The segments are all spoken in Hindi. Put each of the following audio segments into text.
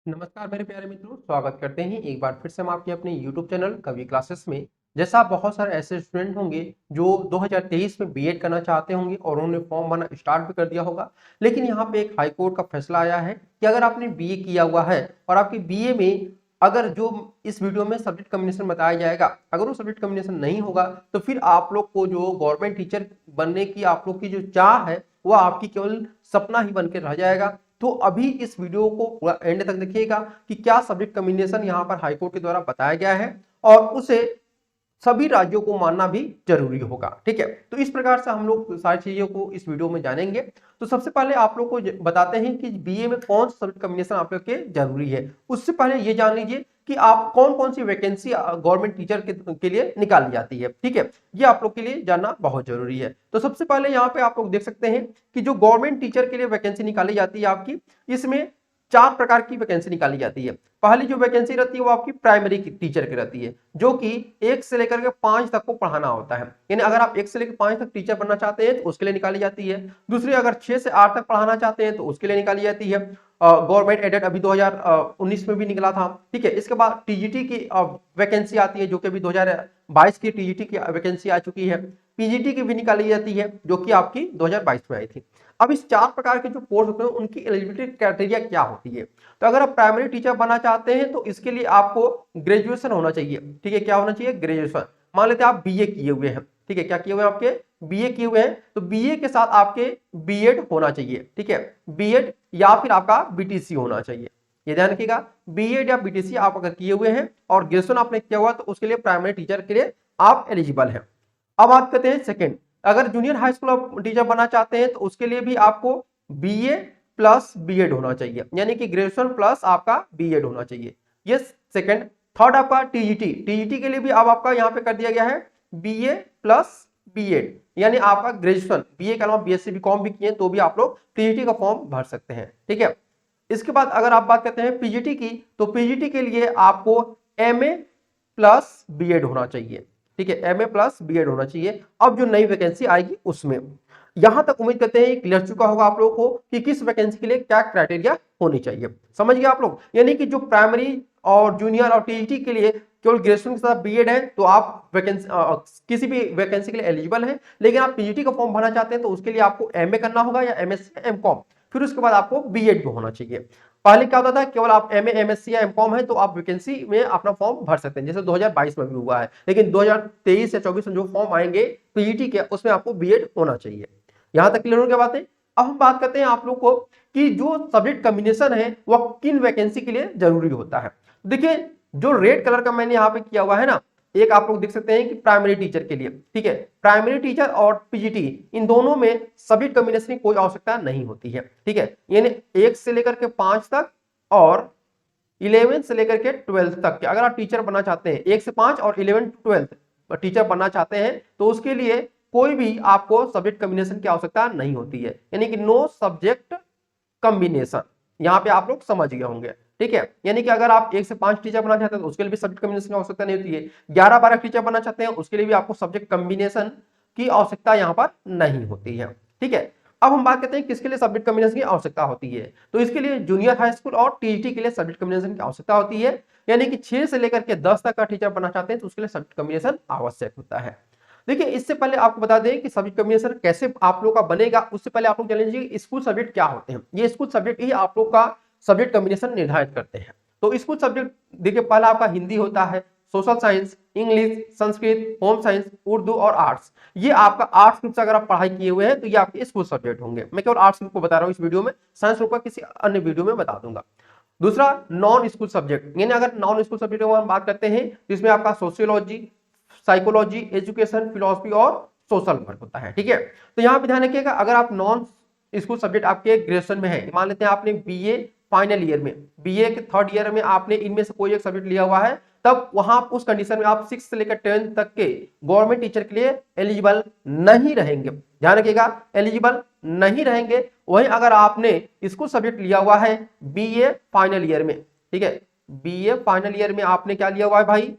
नमस्कार मेरे प्यारे मित्रों, स्वागत करते हैं एक बार फिर से हम आपके अपने YouTube चैनल कवि क्लासेस में। जैसा बहुत सारे ऐसे स्टूडेंट होंगे जो 2023 में बीएड करना चाहते होंगे और उन्होंने फॉर्म भरना स्टार्ट भी कर दिया होगा, लेकिन यहाँ पे एक हाई कोर्ट का फैसला आया है कि अगर आपने बीए किया हुआ है और आपके बीए में अगर जो इस वीडियो में सब्जेक्ट कॉम्बिनेशन बताया जाएगा, अगर वो सब्जेक्ट कॉम्बिनेशन नहीं होगा तो फिर आप लोग को जो गवर्नमेंट टीचर बनने की आप लोग की जो चाह है वो आपकी केवल सपना ही बन के रह जाएगा। तो अभी इस वीडियो को पूरा एंड तक देखिएगा कि क्या सब्जेक्ट कॉम्बिनेशन यहाँ पर हाईकोर्ट के द्वारा बताया गया है और उसे सभी राज्यों को मानना भी जरूरी होगा। ठीक है, तो इस प्रकार से हम लोग सारी चीजों को इस वीडियो में जानेंगे। तो सबसे पहले आप लोग को बताते हैं कि बीए में कौन सा सब्जेक्ट कॉम्बिनेशन आप लोग के जरूरी है। उससे पहले ये जान लीजिए कि आप कौन कौन सी वैकेंसी गवर्नमेंट टीचर के लिए निकाली जाती है। ठीक है, ये आप लोग के लिए जानना बहुत जरूरी है। तो सबसे पहले यहाँ पे आप लोग देख सकते हैं कि जो गवर्नमेंट टीचर के लिए वैकेंसी निकाली जाती है आपकी, इसमें 4 प्रकार की वैकेंसी निकाली जाती है। पहली जो वैकेंसी रहती है वो आपकी प्राइमरी की टीचर की रहती है, जो कि 1 से लेकर के 5 तक को पढ़ाना होता है। यानी अगर आप 1 से लेकर 5 तक टीचर बनना चाहते हैं तो उसके लिए निकाली जाती है। दूसरी अगर 6 से 8 तक पढ़ाना चाहते हैं तो उसके लिए निकाली जाती है। गवर्नमेंट एडेड अभी 2019 में भी निकला था। ठीक है, इसके बाद टीजीटी की वैकेंसी आती है जो कि अभी 2022 की टीजीटी की वैकेंसी आ चुकी है। पीजीटी की भी निकाली जाती है जो कि आपकी 2022 में आई थी। अब इस 4 प्रकार के जो पोस्ट होते हैं उनकी एलिजिबिलिटी क्राइटेरिया क्या होती है। तो अगर आप प्राइमरी टीचर बनना चाहते हैं तो इसके लिए आपको ग्रेजुएशन होना चाहिए। ठीक है, क्या होना चाहिए? ग्रेजुएशन। मान लेते हैं आप बीए किए हुए हैं। ठीक है, क्या किए हुए हैं? आपके बीए किए हुए हैं, तो बीए के साथ आपके बीएड होना चाहिए। ठीक है, बीएड या फिर आपका बीटीसी होना चाहिए। ये ध्यान रखिएगा, बीएड या बीटीसी आप अगर किए हुए हैं और ग्रेजुएशन आपने किया हुआ तो उसके लिए प्राइमरी टीचर के लिए आप एलिजिबल हैं। अब बात करते हैं सेकंड, अगर जूनियर हाई स्कूल टीचर बनना चाहते हैं तो उसके लिए भी आपको बीए प्लस बीएड होना चाहिए, यानी कि ग्रेजुएशन प्लस आपका बीएड होना चाहिए। ये सेकंड। थर्ड आपका टीजीटी। टीजीटी के लिए भी अब आपका यहाँ पे कर दिया गया है बीए प्लस बीएड, यानी आपका ग्रेजुएशन बीए के अलावा बीएससी बीकॉम भी किए तो भी आप लोग टीजीटी का फॉर्म भर सकते हैं। ठीक है, इसके बाद अगर आप बात करते हैं पीजीटी की, तो पीजीटी के लिए आपको एमए प्लस बीएड होना चाहिए। ठीक है, एमए प्लस बीएड होना चाहिए। अब जो नई वैकेंसी आएगी उसमें, यहां तक उम्मीद करते हैं क्लियर चुका होगा आप लोगों को कि किस वैकेंसी के लिए क्या क्राइटेरिया होनी चाहिए। समझ गए आप लोग? यानी कि जो प्राइमरी और जूनियर और टीजीटी के लिए केवल ग्रेजुएशन के साथ बीएड है तो आप वैकेंसी किसी भी वैकेंसी के लिए एलिजिबल है। लेकिन आप पीजीटी का फॉर्म भरना चाहते हैं तो उसके लिए आपको एमए करना होगा या एमएससी एमकॉम, फिर उसके बाद आपको बीएड भी होना चाहिए। पहले क्या होता था, केवल आप एमए एमएससी या एमकॉम है तो आप वैकेंसी में अपना फॉर्म भर सकते हैं, जैसे 2022 में भी हुआ है। लेकिन 2023 या 24 में जो फॉर्म आएंगे पीजीटी के, उसमें आपको बीएड होना चाहिए। यहां तक क्लियर हो गया बातें? अब हम बात करते हैं आप लोग को कि जो सब्जेक्ट कॉम्बिनेशन है वह किन वैकेंसी के लिए जरूरी होता है। देखिए, जो रेड कलर का मैंने यहाँ पे किया हुआ है ना, एक आप लोग देख सकते हैं कि प्राइमरी टीचर के लिए। ठीक है, प्राइमरी टीचर और पीजीटी इन दोनों में सब्जेक्ट कॉम्बिनेशन की कोई आवश्यकता नहीं होती है। ठीक है, यानी 1 से लेकर के 5 तक और 11 से लेकर के 12 तक के अगर आप टीचर बनना चाहते हैं, 1 से 5 और 11 to 12 टीचर बनना चाहते हैं तो उसके लिए कोई भी आपको सब्जेक्ट कॉम्बिनेशन की आवश्यकता नहीं होती है, यानी कि नो सब्जेक्ट कॉम्बिनेशन। यहां पे आप लोग समझ गए होंगे। ठीक है, यानी कि अगर आप 1 से 5 टीचर बनना चाहते हैं तो उसके लिए भी सब्जेक्ट कॉम्बिनेशन की आवश्यकता नहीं होती है। 11-12 टीचर बनना चाहते हैं उसके लिए भी आपको सब्जेक्ट कॉम्बिनेशन की आवश्यकता यहां पर नहीं होती है। ठीक है, अब हम बात करते हैं किसके लिए सब्जेक्ट कॉम्बिनेशन की आवश्यकता होती है। तो इसके लिए जूनियर हाई स्कूल और टीजीटी के लिए सब्जेक्ट कॉम्बिनेशन की आवश्यकता होती है, यानी कि 6 से लेकर के 10 तक का टीचर बनना चाहते हैं तो उसके लिए सब्जेक्ट कॉम्बिनेशन आवश्यक होता है। देखिए, इससे पहले आपको बता दें कि सब्जेक्ट कॉम्बिनेशन कैसे आप लोग का बनेगा, उससे पहले आप लोग जान लीजिए स्कूल सब्जेक्ट क्या होते हैं। ये स्कूल सब्जेक्ट ही आप लोग का सब्जेक्ट कॉम्बिनेशन निर्धारित करते हैं। तो स्कूल सब्जेक्ट देखिए, पहला आपका हिंदी होता है, social science, English, Sanskrit, home science, Urdu और आर्ट्स। ये आपका आर्ट्स ग्रुप से अगर आप पढ़ाई किए हुए हैं तो ये आपके स्कूल सब्जेक्ट होंगे। मैं केवल आर्ट्स ग्रुप को बता रहा हूँ इस वीडियो में, साइंस ग्रुप का किसी अन्य वीडियो में बता दूंगा। दूसरा नॉन स्कूल सब्जेक्ट, यानी अगर नॉन स्कूल सब्जेक्ट की हम बात करते हैं जिसमें आपका सोशियोलॉजी, साइकोलॉजी, एजुकेशन, फिलोसफी और सोशल वर्क होता है। ठीक है, तो यहाँ पे ध्यान रखिएगा, अगर आप नॉन स्कूल सब्जेक्ट आपके ग्रेजुएशन में है, मान लेते हैं आपने बीए फाइनल ईयर में, बीए के 3rd ईयर में आपने इनमें से कोई एक सब्जेक्ट लिया हुआ है, तब वहां उस कंडीशन में आप 6 से लेकर 10 तक के गवर्नमेंट टीचर के लिए एलिजिबल नहीं रहेंगे। ध्यान रखिएगा, एलिजिबल नहीं रहेंगे। वहीं अगर आपने स्कूल सब्जेक्ट लिया हुआ है बीए फाइनल ईयर में, ठीक है, बीए फाइनल ईयर में आपने क्या लिया हुआ है भाई,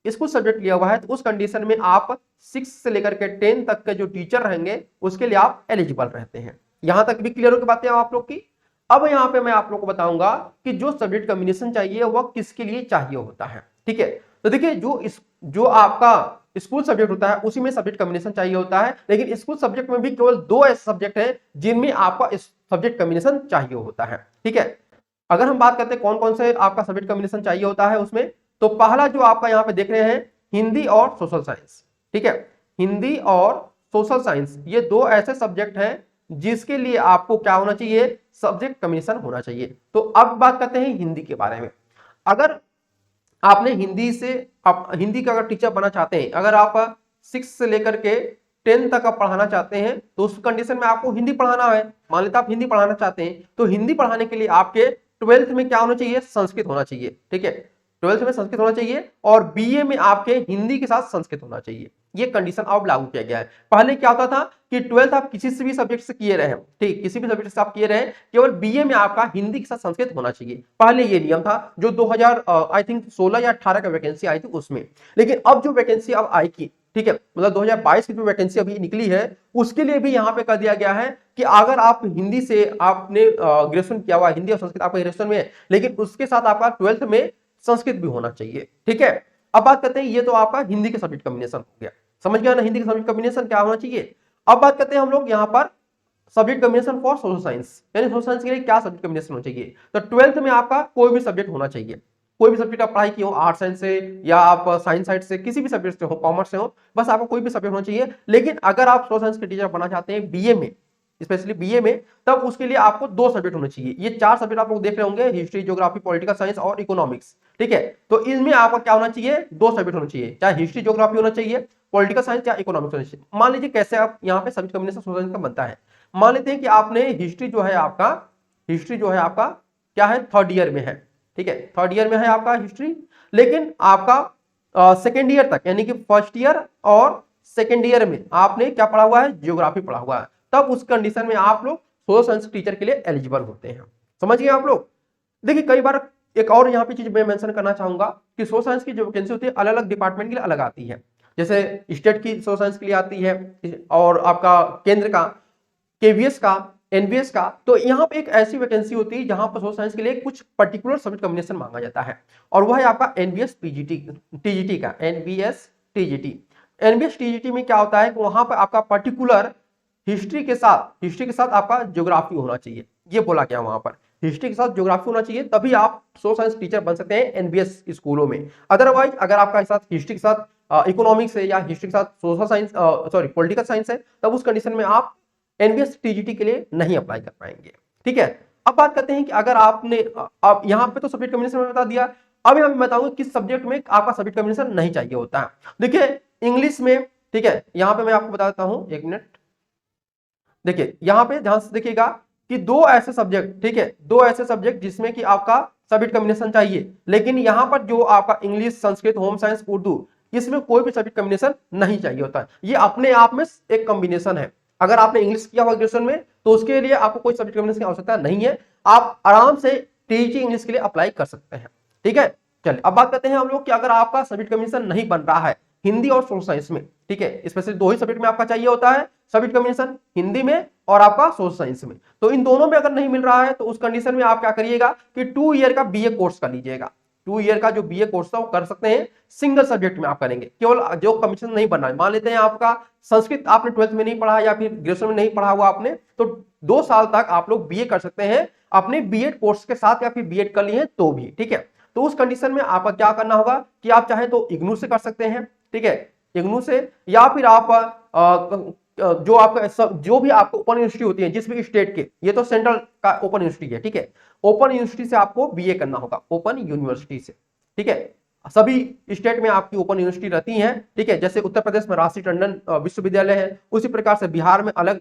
स्कूल सब्जेक्ट लिया हुआ है, तो उस कंडीशन में आप 6 से लेकर के 10 तक के जो टीचर रहेंगे उसके लिए आप एलिजिबल रहते हैं। यहां तक भी क्लियर हो गई बातें आप लोग की। अब यहाँ पे मैं आप लोग को बताऊंगा कि जो सब्जेक्ट कॉम्बिनेशन चाहिए वह किसके लिए चाहिए होता है। ठीक है, तो देखिए जो आपका स्कूल सब्जेक्ट होता है उसी में सब्जेक्ट कॉम्बिनेशन चाहिए होता है, लेकिन स्कूल सब्जेक्ट में भी केवल 2 ऐसे सब्जेक्ट हैं जिनमें आपका सब्जेक्ट कॉम्बिनेशन चाहिए होता है। ठीक है, अगर हम बात करते हैं कौन कौन से आपका सब्जेक्ट कॉम्बिनेशन चाहिए होता है उसमें, तो पहला जो आपका यहाँ पे देख रहे हैं हिंदी और सोशल साइंस। ठीक है, हिंदी और सोशल साइंस ये 2 ऐसे सब्जेक्ट हैं जिसके लिए आपको क्या होना चाहिए, सब्जेक्ट कॉम्बिनेशन होना चाहिए। तो अब बात करते हैं हिंदी के बारे में। अगर आपने हिंदी से आप हिंदी का अगर टीचर बनना चाहते हैं, अगर आप 6 से लेकर के 10 तक आप पढ़ाना चाहते हैं, तो उस कंडीशन में आपको हिंदी पढ़ाना है। मान लेते आप हिंदी पढ़ाना चाहते हैं, तो हिंदी पढ़ाने के लिए आपके 12th में क्या होना चाहिए, संस्कृत होना चाहिए। ठीक है, 12th में संस्कृत होना चाहिए और बीए में आपके हिंदी के साथ संस्कृत होना चाहिए। ये कंडीशन अब लागू किया गया है। पहले क्या होता था कि 12th आप किसी से भी सब्जेक्ट से किए रहे, ठीक, किसी भी सब्जेक्ट से आप किए रहे, केवल बीए में आपका हिंदी के साथ संस्कृत होना चाहिए। पहले ये नियम था जो 2000 आई थिंक 16 या 18 का वैकेंसी आई थी उसमें। लेकिन अब जो वैकेंसी अब आई की, ठीक है, मतलब 2022 की जो वैकेंसी अभी निकली है उसके लिए भी यहाँ पे कर दिया गया है कि अगर आप हिंदी से आपने ग्रेजुएशन किया हुआ, हिंदी और संस्कृत आपका ग्रेजुएशन में है, लेकिन उसके साथ आपका 12th में संस्कृत भी होना चाहिए। ठीक है, अब बात करते हैं, ये तो आपका हिंदी के सब्जेक्ट कॉम्बिनेशन हो गया, समझ गया ना, हिंदी का सब्जेक्ट कॉम्बिनेशन क्या होना चाहिए। अब बात करते हैं हम लोग यहाँ पर subject combination for social science, यानी सोशल साइंस के लिए क्या सब्जेक्ट कॉम्बिनेशन होना चाहिए। तो 12th में आपका कोई भी सब्जेक्ट होना चाहिए, कोई भी सब्जेक्ट आप पढ़ाई की हो, आर्ट साइंस से या आप साइंस साइड से, किसी भी सब्जेक्ट से हो, कॉमर्स से हो, बस आपको कोई भी सब्जेक्ट होना चाहिए। लेकिन अगर आप सोशल साइंस के टीचर बनना चाहते हैं बीए में, स्पेशली बीए में, तब उसके लिए आपको 2 सब्जेक्ट होने चाहिए। ये 4 सब्जेक्ट आप लोग देख रहे होंगे, हिस्ट्री, ज्योग्राफी, पॉलिटिकल साइंस और इकोनॉमिक्स। ठीक है, तो इनमें आपका क्या होना चाहिए, 2 सब्जेक्ट होना चाहिए, चाहे हिस्ट्री ज्योग्राफी होना चाहिए, पॉलिटिकल साइंस या इकोनॉमिक्स होना चाहिए। मान लीजिए कैसे आप यहाँ पे सब्जेक्ट कॉम्बिनेशन सोशल साइंस का बनता है। मान लेते हैं कि आपने हिस्ट्री जो है आपका क्या है, 3rd ईयर में है। ठीक है, 3rd ईयर में है आपका हिस्ट्री, लेकिन आपका 2nd ईयर तक, यानी कि 1st ईयर और 2nd ईयर में आपने क्या पढ़ा हुआ है, ज्योग्राफी पढ़ा हुआ है। तब उस कंडीशन में आप लोग सोशल साइंस टीचर के लिए एलिजिबल होते हैं। समझ गए आप लोग। देखिए कई बार एक और यहाँ पे चीज मैं मेंशन करना चाहूंगा कि सोशल साइंस की जो वैकेंसी होती है अलग अलग डिपार्टमेंट के लिए अलग आती है। जैसे स्टेट की सोशल साइंस के लिए आती है और आपका केंद्र का, केवीएस का, एनवीएस का। तो यहाँ पे एक ऐसी वैकेंसी होती है जहां पर सोशल साइंस के लिए कुछ पर्टिकुलर सब्जेक्ट कॉम्बिनेशन मांगा जाता है, और वह है आपका एनवीएस टीजीटी का, एनवीएस टीजीटी में क्या होता है कि वहां पर आपका पर्टिकुलर हिस्ट्री के साथ आपका ज्योग्राफी होना चाहिए। ये बोला गया वहां पर हिस्ट्री के साथ ज्योग्राफी होना चाहिए, तभी आप सोशल साइंस टीचर बन सकते हैं एनबीएस स्कूलों में। अदरवाइज अगर आपका साथ हिस्ट्री के साथ इकोनॉमिक्स है या हिस्ट्री के साथ social science sorry political science है, तब उस कंडीशन में आप एनबीएस टीजीटी के लिए नहीं अप्लाई कर पाएंगे। ठीक है, अब बात करते हैं कि अगर आपने आप यहाँ पे तो सब्जेक्ट कॉम्बिनेशन में बता दिया, अब मैं बताऊंगा किस सब्जेक्ट में आपका सब्जेक्ट कॉम्बिनेशन नहीं चाहिए होता है। देखिए इंग्लिश में, ठीक है, यहाँ पे मैं आपको बताता हूँ, 1 मिनट। देखिए यहाँ पे ध्यान से देखिएगा कि 2 ऐसे सब्जेक्ट, ठीक है, 2 ऐसे सब्जेक्ट जिसमें कि आपका सब्जेक्ट कॉम्बिनेशन चाहिए, लेकिन यहाँ पर जो आपका English, Sanskrit, home science, Urdu, इसमें कोई भी सब्जेक्ट कॉम्बिनेशन नहीं चाहिए होता है। ये अपने आप में एक कॉम्बिनेशन है। अगर आपने इंग्लिश किया हुआ ग्रेजुएशन में तो उसके लिए आपको कोई सब्जेक्ट कॉम्बिनेशन की आवश्यकता नहीं है, आप आराम से टीईटी इंग्लिश के लिए अप्लाई कर सकते हैं। ठीक है, चलिए अब बात करते हैं हम लोग कि अगर आपका सब्जेक्ट कॉम्बिनेशन नहीं बन रहा है हिंदी और सोशल साइंस में, ठीक है, स्पेशली 2 ही सब्जेक्ट में आपका चाहिए होता है सब्जेक्ट कॉम्बिनेशन, हिंदी में और आपका सोशल साइंस में, तो इन दोनों में अगर नहीं मिल रहा है तो उस कंडीशन में आप क्या करिएगा कि 2 ईयर का बीए कोर्स कर लीजिएगा। 2 ईयर का जो बीए कोर्स था वो कर सकते हैं, सिंगल सब्जेक्ट में आप करेंगे, केवल जो कॉम्बिनेशन नहीं बनना है। मान लेते हैं आपका संस्कृत आपने 12th में नहीं पढ़ा या फिर ग्रेजुएशन में नहीं पढ़ा हुआ आपने, तो 2 साल तक आप लोग बीए कर सकते हैं अपने बीएड कोर्स के साथ, या फिर बीएड कर लिए हैं तो भी। ठीक है, तो उस कंडीशन में आपका क्या करना होगा कि आप चाहे तो इग्नू से कर सकते हैं, ठीक है, इग्नू से, या फिर आप जो आपका जो भी आपको ओपन यूनिवर्सिटी होती है जिस भी स्टेट के, ये तो सेंट्रल का ओपन यूनिवर्सिटी है, ठीक है, ओपन यूनिवर्सिटी से आपको बीए करना होगा, ओपन यूनिवर्सिटी से। ठीक है, सभी स्टेट में आपकी ओपन यूनिवर्सिटी रहती हैं, ठीक है, जैसे उत्तर प्रदेश में राष्ट्रीय टंडन विश्वविद्यालय है, उसी प्रकार से बिहार में अलग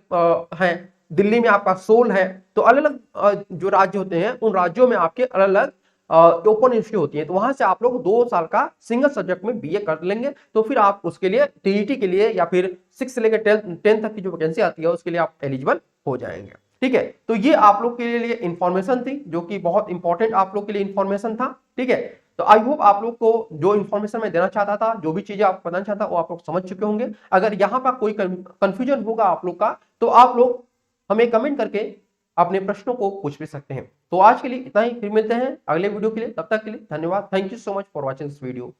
है, दिल्ली में आपका सोल है। तो अलग अलग जो राज्य होते हैं उन राज्यों में आपके अलग अलग ओपन यूनिवर्सिटी होती है, तो वहां से आप लोग 2 साल का सिंगल सब्जेक्ट में बीए कर लेंगे, तो फिर आप उसके लिए टीईटी के लिए या फिर 6 से लेकर 10 तक की जो वैकेंसी आती है उसके लिए आप एलिजिबल हो जाएंगे। ठीक है, तो ये आप लोग के लिए इंफॉर्मेशन थी जो कि बहुत इंपॉर्टेंट आप लोग के लिए इंफॉर्मेशन था। ठीक है, तो आई होप आप लोग को जो इन्फॉर्मेशन मैं देना चाहता था, जो भी चीजें आप बताना चाहता वो आप लोग समझ चुके होंगे। अगर यहाँ पर कोई कंफ्यूजन होगा आप लोग का तो आप लोग हमें कमेंट करके अपने प्रश्नों को पूछ भी सकते हैं। तो आज के लिए इतना ही, फिर मिलते हैं अगले वीडियो के लिए, तब तक के लिए धन्यवाद। Thank you so much for watching this video.